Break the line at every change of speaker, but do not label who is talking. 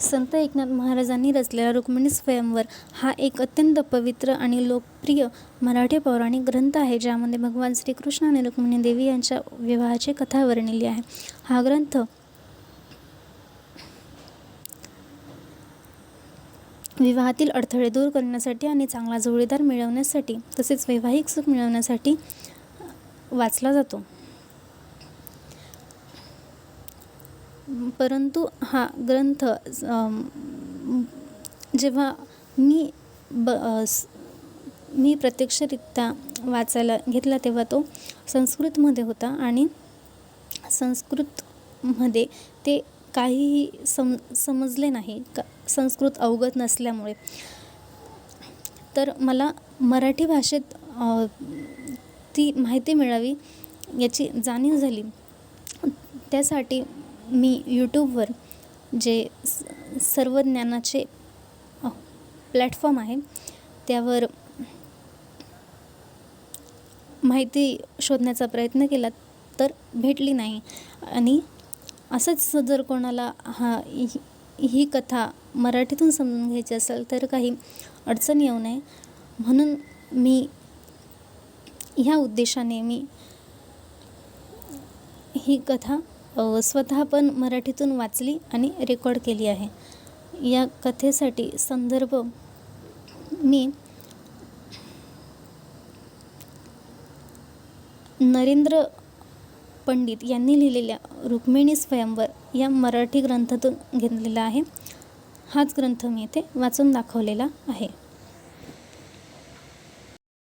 संत एकनाथ महाराजांनी रचलेला रुक्मिणी स्वयंवर हा एक अत्यंत पवित्र आणि लोकप्रिय मराठी पौराणिक ग्रंथ आहे, ज्यामध्ये भगवान श्रीकृष्ण आणि रुक्मिणी देवी यांच्या विवाहाची कथा वर्णिली आहे. हा ग्रंथ विवाहातील अडथळे दूर करण्यासाठी आणि चांगला जोडीदार मिळवण्यासाठी तसेच वैवाहिक सुख मिळवण्यासाठी वाचला जातो. परंतु हा ग्रंथ जेव्हा मी प्रत्यक्षरित्या वाचायला घेतला तेव्हा तो संस्कृतमध्ये होता आणि संस्कृतमध्ये ते काहीही समजले नाही, संस्कृत अवगत नसल्यामुळे. तर मला मराठी भाषेत ती माहिती मिळावी याची जाणीव झाली. त्यासाठी मी यूट्यूबवर जे सर्व ज्ञानाचे प्लॅटफॉर्म आहे त्यावर माहिती शोधण्याचा प्रयत्न केला, तर भेटली नाही. आणि असंच जर कोणाला ही कथा मराठीतून समजून घ्यायची असेल तर काही अडचण येऊ नये म्हणून मी ह्या उद्देशाने मी ही कथा स्वतः पण मराठीतून वाचली आणि रेकॉर्ड केली आहे. या कथेसाठी संदर्भ मी नरेंद्र पंडित यांनी लिहिलेल्या रुक्मिणी स्वयंवर या मराठी ग्रंथातून घेतलेला आहे. हाच ग्रंथ मी इथे वाचून दाखवलेला आहे.